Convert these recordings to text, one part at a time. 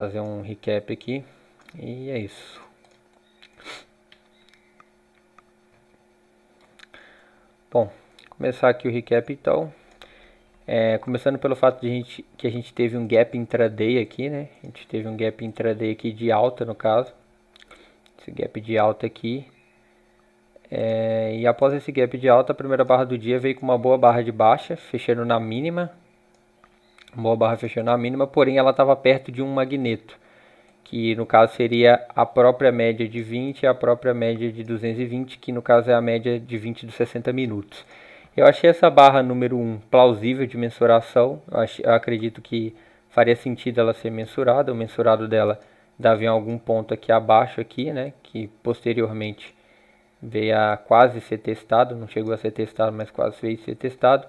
Fazer um recap aqui e é isso. Bom, começar aqui o recap então. Começando pelo fato de que a gente teve um gap intraday aqui, né? A gente teve um gap intraday aqui de alta no caso. Esse gap de alta aqui. E após esse gap de alta, a primeira barra do dia veio com uma boa barra de baixa, fechando na mínima. Boa barra fechando na mínima, porém ela estava perto de um magneto, que no caso seria a própria média de 20 e a própria média de 220, que no caso é a média de 20 dos 60 minutos. Eu achei essa barra número 1 plausível de mensuração, eu acredito que faria sentido ela ser mensurada, o mensurado dela dava em algum ponto aqui abaixo, aqui, né, que posteriormente veio a quase ser testado, não chegou a ser testado, mas quase veio a ser testado.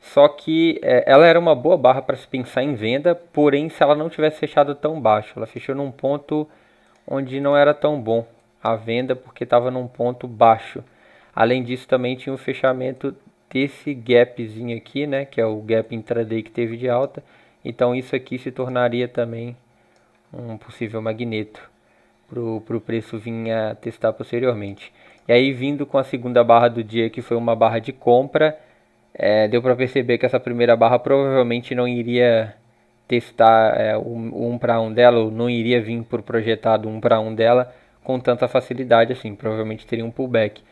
Só que ela era uma boa barra para se pensar em venda, porém se ela não tivesse fechado tão baixo, ela fechou num ponto onde não era tão bom a venda porque estava num ponto baixo. Além disso também tinha o fechamento desse gapzinho aqui, né, que é o gap intraday que teve de alta. Então isso aqui se tornaria também um possível magneto para o preço vir a testar posteriormente. E aí vindo com a segunda barra do dia, que foi uma barra de compra, deu para perceber que essa primeira barra provavelmente não iria testar o 1 para 1 dela, ou não iria vir por projetado 1 para 1 dela com tanta facilidade assim, provavelmente teria um pullback.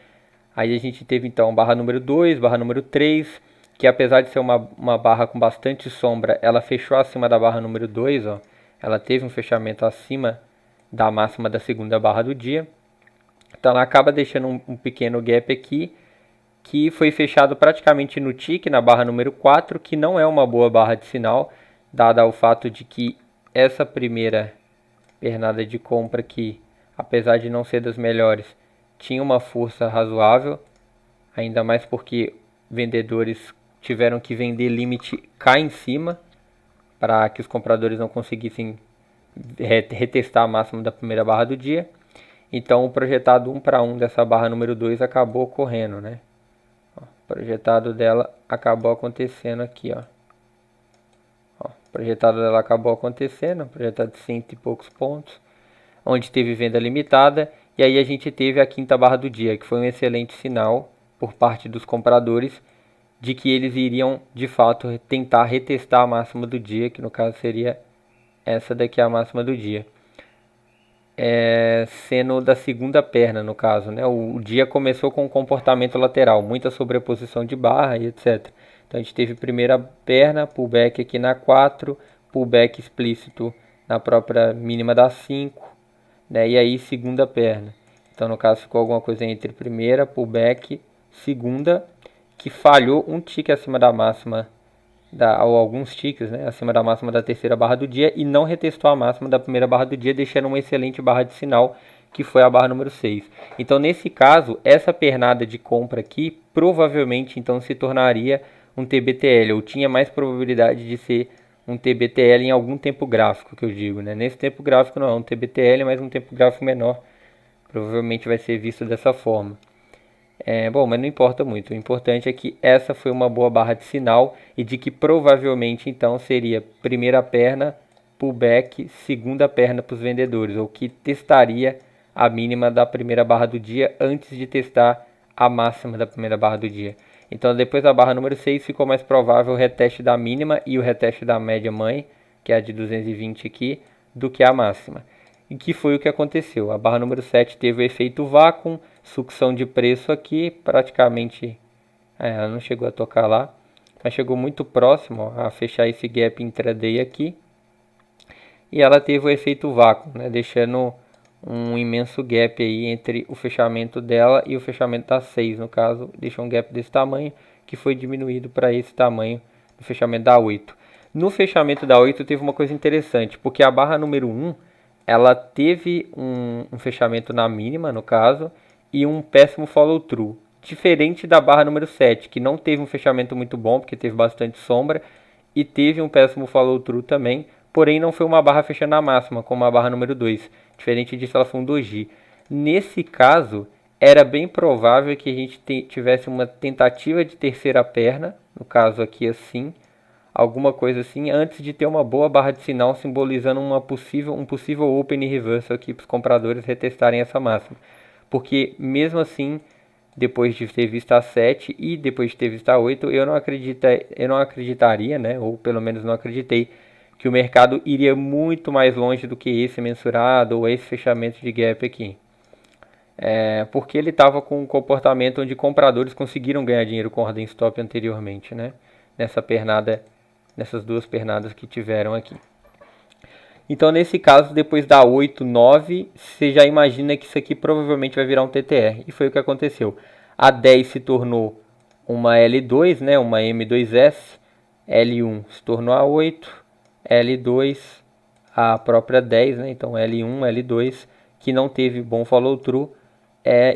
Aí a gente teve então barra número 2, barra número 3, que apesar de ser uma barra com bastante sombra, ela fechou acima da barra número 2, ó. Ela teve um fechamento acima da máxima da segunda barra do dia. Então ela acaba deixando um pequeno gap aqui, que foi fechado praticamente no tick, na barra número 4, que não é uma boa barra de sinal, dada o fato de que essa primeira pernada de compra aqui, apesar de não ser das melhores, tinha uma força razoável, ainda mais porque vendedores tiveram que vender limite cá em cima, para que os compradores não conseguissem retestar a máxima da primeira barra do dia. Então o projetado 1 para 1 dessa barra número 2 acabou ocorrendo, né? O projetado dela acabou acontecendo aqui, ó. O projetado dela acabou acontecendo, projetado de 100 e poucos pontos, onde teve venda limitada, e aí a gente teve a quinta barra do dia, que foi um excelente sinal por parte dos compradores de que eles iriam de fato tentar retestar a máxima do dia, que no caso seria essa daqui, a máxima do dia. Sendo da segunda perna, no caso, né? O dia começou com um comportamento lateral, muita sobreposição de barra e etc. Então a gente teve primeira perna, pullback aqui na 4, pullback explícito na própria mínima da 5, né? E aí segunda perna. Então no caso ficou alguma coisa entre primeira, pullback, segunda, que falhou um tique acima da máxima, ou alguns ticks, né, acima da máxima da terceira barra do dia, e não retestou a máxima da primeira barra do dia, deixando uma excelente barra de sinal, que foi a barra número 6. Então nesse caso, essa pernada de compra aqui provavelmente então se tornaria um TBTL, ou tinha mais probabilidade de ser um TBTL em algum tempo gráfico, que eu digo, né? Nesse tempo gráfico não é um TBTL, mas um tempo gráfico menor, provavelmente vai ser visto dessa forma. Bom, mas não importa muito. O importante é que essa foi uma boa barra de sinal e de que provavelmente então seria primeira perna, pullback, segunda perna para os vendedores, ou que testaria a mínima da primeira barra do dia antes de testar a máxima da primeira barra do dia. Então depois da barra número 6 ficou mais provável o reteste da mínima e o reteste da média mãe, que é a de 220 aqui, do que a máxima. E que foi o que aconteceu. A barra número 7 teve o efeito vácuo, sucção de preço aqui, praticamente ela não chegou a tocar lá, mas chegou muito próximo a fechar esse gap intraday aqui. E ela teve o efeito vácuo, né, deixando um imenso gap aí entre o fechamento dela e o fechamento da 6, no caso, deixou um gap desse tamanho, que foi diminuído para esse tamanho no fechamento da 8. No fechamento da 8 teve uma coisa interessante, porque a barra número 1, ela teve um fechamento na mínima, no caso, e um péssimo follow-through. Diferente da barra número 7, que não teve um fechamento muito bom, porque teve bastante sombra, e teve um péssimo follow-through também, porém não foi uma barra fechando na máxima, como a barra número 2. Diferente disso, ela foi um doji. Nesse caso, era bem provável que a gente tivesse uma tentativa de terceira perna, no caso aqui assim, alguma coisa assim, antes de ter uma boa barra de sinal simbolizando um possível open e reversal aqui para os compradores retestarem essa máxima. Porque mesmo assim, depois de ter visto a 7 e depois de ter visto a 8, eu não acreditaria, né, ou pelo menos não acreditei, que o mercado iria muito mais longe do que esse mensurado ou esse fechamento de gap aqui. Porque ele estava com um comportamento onde compradores conseguiram ganhar dinheiro com ordem stop anteriormente, né? Nessas duas pernadas que tiveram aqui. Então, nesse caso, depois da 8, 9, você já imagina que isso aqui provavelmente vai virar um TTR. E foi o que aconteceu. A 10 se tornou uma L2, né, uma M2S. L1 se tornou a 8. L2, a própria 10, né, então L1, L2, que não teve bom follow-through.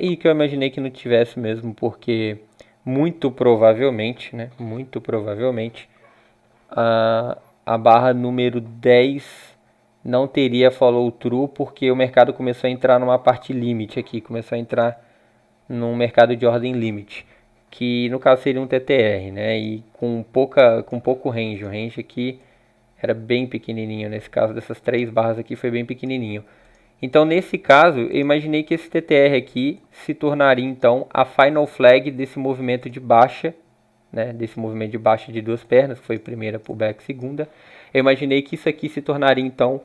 E que eu imaginei que não tivesse mesmo, porque muito provavelmente, né, muito provavelmente, a barra número 10 não teria follow through porque o mercado começou a entrar numa parte limite aqui, começou a entrar num mercado de ordem limite, que no caso seria um TTR, né? E com pouco range, o range aqui era bem pequenininho, nesse caso dessas três barras aqui foi bem pequenininho. Então nesse caso eu imaginei que esse TTR aqui se tornaria então a final flag desse movimento de baixa, né, desse movimento de baixa de duas pernas, que foi primeira pullback, segunda. Eu imaginei que isso aqui se tornaria então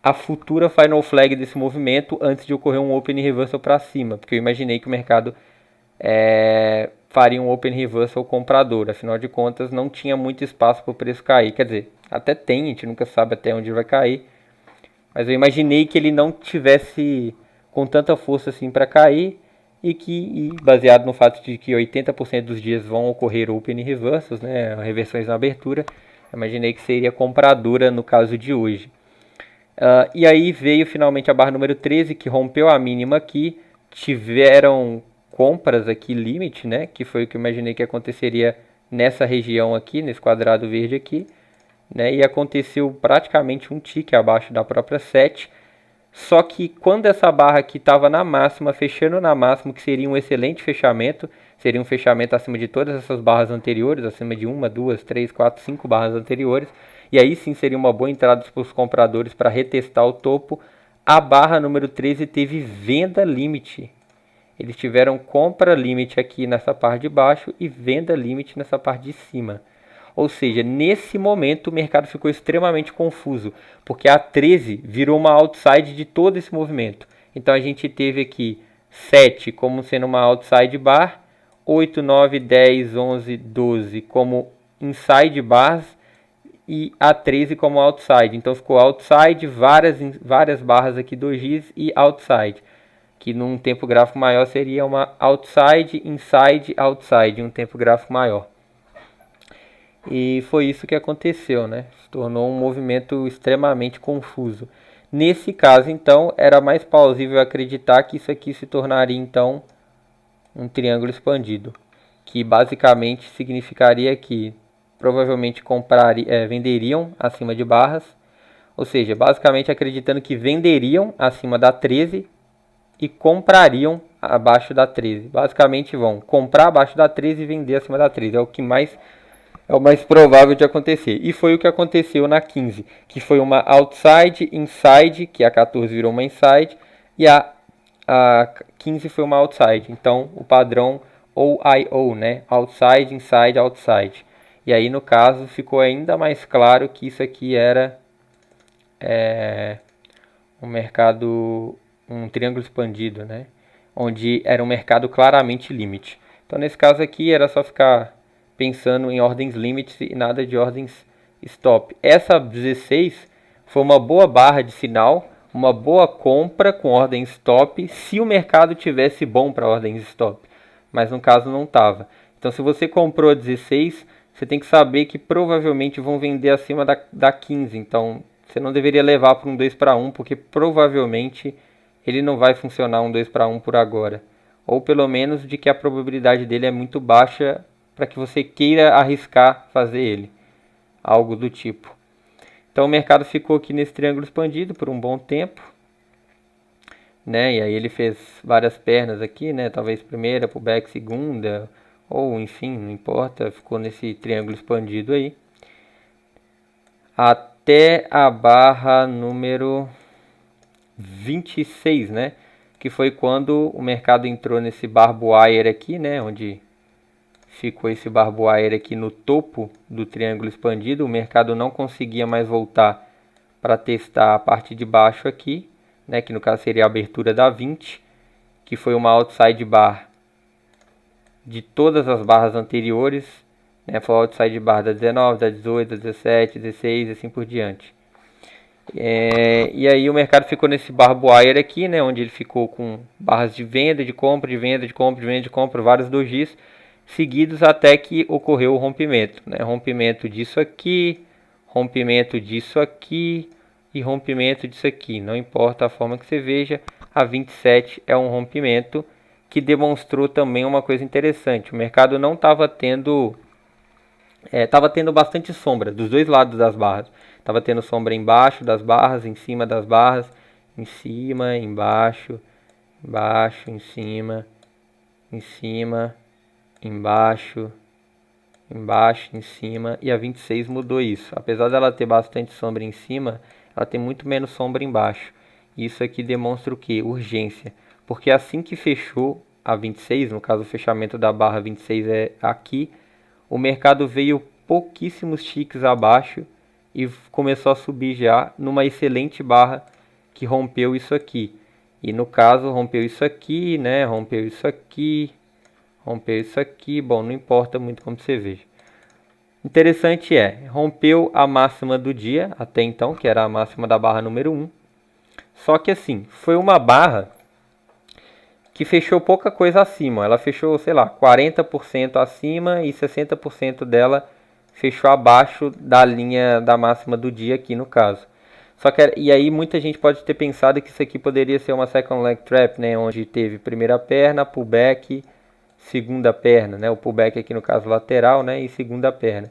a futura final flag desse movimento antes de ocorrer um open reversal para cima, porque eu imaginei que o mercado faria um open reversal comprador, afinal de contas não tinha muito espaço para o preço cair, quer dizer, até tem, a gente nunca sabe até onde vai cair, mas eu imaginei que ele não tivesse com tanta força assim para cair e baseado no fato de que 80% dos dias vão ocorrer open reversals, né, reversões na abertura, eu imaginei que seria compradora no caso de hoje. E aí veio finalmente a barra número 13, que rompeu a mínima aqui, tiveram compras aqui limite, né, que foi o que eu imaginei que aconteceria nessa região aqui, nesse quadrado verde aqui, né, e aconteceu praticamente um tique abaixo da própria 7. Só que quando essa barra aqui estava na máxima, fechando na máxima, que seria um excelente fechamento, seria um fechamento acima de todas essas barras anteriores, acima de 1, 2, 3, 4, 5 barras anteriores, e aí sim seria uma boa entrada para os compradores para retestar o topo. A barra número 13 teve venda limite. Eles tiveram compra limite aqui nessa parte de baixo e venda limite nessa parte de cima. Ou seja, nesse momento o mercado ficou extremamente confuso, porque a 13 virou uma outside de todo esse movimento. Então a gente teve aqui 7 como sendo uma outside bar, 8, 9, 10, 11, 12 como inside bars e a 13 como outside. Então ficou outside, várias barras aqui dojis e outside, que num tempo gráfico maior seria uma outside, inside, outside, um tempo gráfico maior. E foi isso que aconteceu, né? Se tornou um movimento extremamente confuso. Nesse caso, então, era mais plausível acreditar que isso aqui se tornaria, então, um triângulo expandido, que basicamente significaria que provavelmente venderiam acima de barras, ou seja, basicamente acreditando que venderiam acima da 13 e comprariam abaixo da 13. Basicamente vão comprar abaixo da 13 e vender acima da 13. É o mais provável de acontecer. E foi o que aconteceu na 15, que foi uma outside, inside, que a 14 virou uma inside, e a 15 foi uma outside. Então, o padrão OIO, né? Outside, inside, outside. E aí, no caso, ficou ainda mais claro que isso aqui era um mercado, um triângulo expandido, né? Onde era um mercado claramente limite. Então, nesse caso aqui, era só ficar pensando em ordens limites e nada de ordens stop. Essa 16 foi uma boa barra de sinal, uma boa compra com ordem stop, se o mercado tivesse bom para ordens stop, mas no caso não estava. Então se você comprou a 16, você tem que saber que provavelmente vão vender acima da 15, então você não deveria levar para um 2 para 1, porque provavelmente ele não vai funcionar um 2 para 1 por agora, ou pelo menos de que a probabilidade dele é muito baixa para que você queira arriscar fazer ele, algo do tipo. Então o mercado ficou aqui nesse triângulo expandido por um bom tempo, né? E aí ele fez várias pernas aqui, né? Talvez primeira, pullback, segunda, ou enfim, não importa, ficou nesse triângulo expandido aí. até a barra número 26, né? Que foi quando o mercado entrou nesse barb wire aqui, né? Onde ficou esse barb wire aqui no topo do triângulo expandido. O mercado não conseguia mais voltar para testar a parte de baixo aqui, né? Que no caso seria a abertura da 20, que foi uma outside bar de todas as barras anteriores, né? Foi a outside bar da 19, da 18, da 17, 16 e assim por diante. E aí o mercado ficou nesse barb wire aqui, né? Onde ele ficou com barras de venda, de compra, de venda, de compra, de venda, de compra, vários dojis seguidos até que ocorreu o rompimento, né? Rompimento disso aqui e rompimento disso aqui. Não importa a forma que você veja, a 27 é um rompimento que demonstrou também uma coisa interessante. O mercado não estava tendo bastante sombra dos dois lados das barras. Estava tendo sombra embaixo das barras, em cima das barras, em cima, embaixo, embaixo, em cima, embaixo, embaixo, em cima. E a 26 mudou isso. Apesar dela ter bastante sombra em cima, ela tem muito menos sombra embaixo. Isso aqui demonstra o que? Urgência. Porque assim que fechou a 26, no caso o fechamento da barra 26 é aqui, o mercado veio pouquíssimos ticks abaixo e começou a subir já numa excelente barra que rompeu isso aqui. E no caso rompeu isso aqui, né? Rompeu isso aqui, rompeu isso aqui. Bom, não importa muito como você veja. Interessante rompeu a máxima do dia até então, que era a máxima da barra número 1. Só que assim, foi uma barra que fechou pouca coisa acima. Ela fechou, sei lá, 40% acima e 60% dela fechou abaixo da linha da máxima do dia aqui no caso. Só que, e aí muita gente pode ter pensado que isso aqui poderia ser uma second leg trap, né, onde teve primeira perna, pullback, segunda perna, né, o pullback aqui no caso lateral, né, e segunda perna.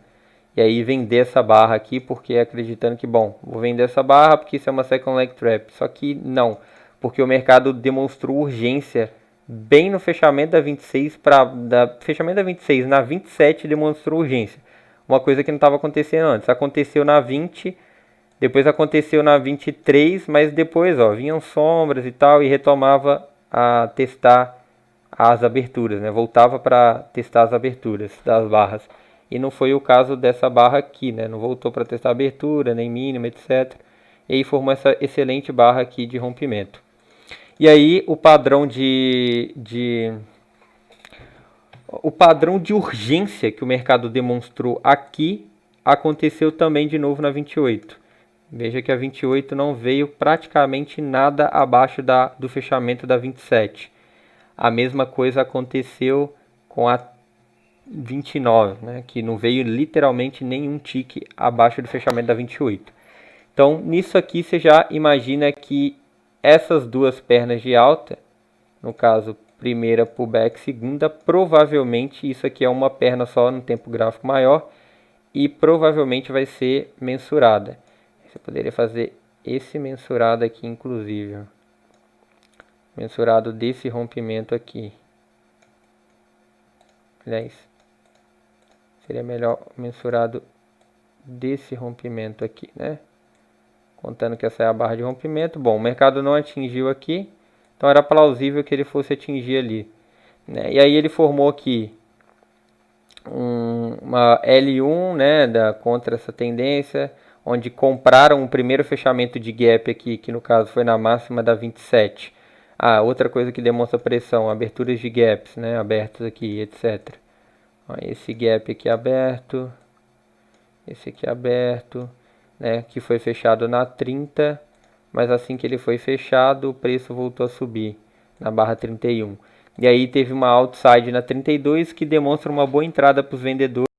E aí vender essa barra aqui porque acreditando que, bom, vou vender essa barra porque isso é uma second leg trap. Só que não, porque o mercado demonstrou urgência bem no fechamento da 26 fechamento da 26 na 27 demonstrou urgência. Uma coisa que não estava acontecendo antes. Aconteceu na 20, depois aconteceu na 23, mas depois, vinham sombras e tal e retomava a testar as aberturas, né? Voltava para testar as aberturas das barras. E não foi o caso dessa barra aqui, né? Não voltou para testar abertura, nem mínima, etc. E aí formou essa excelente barra aqui de rompimento. E aí o padrão o padrão de urgência que o mercado demonstrou aqui aconteceu também de novo na 28. Veja que a 28 não veio praticamente nada abaixo do fechamento da 27. A mesma coisa aconteceu com a 29, né, que não veio literalmente nenhum tique abaixo do fechamento da 28. Então, nisso aqui você já imagina que essas duas pernas de alta, no caso, primeira pullback, segunda, provavelmente isso aqui é uma perna só no tempo gráfico maior e provavelmente vai ser mensurada. Você poderia fazer esse mensurado aqui, inclusive. Mensurado desse rompimento aqui. Aliás, seria melhor mensurado desse rompimento aqui, né? Contando que essa é a barra de rompimento. Bom, o mercado não atingiu aqui, então era plausível que ele fosse atingir ali, né? E aí ele formou aqui uma L1, né, contra essa tendência, onde compraram o primeiro fechamento de gap aqui, que no caso foi na máxima da 27. Outra coisa que demonstra pressão, aberturas de gaps, né, abertos aqui, etc. Esse gap aqui aberto, esse aqui aberto, né, que foi fechado na 30, mas assim que ele foi fechado, o preço voltou a subir na barra 31. E aí teve uma outside na 32 que demonstra uma boa entrada para os vendedores.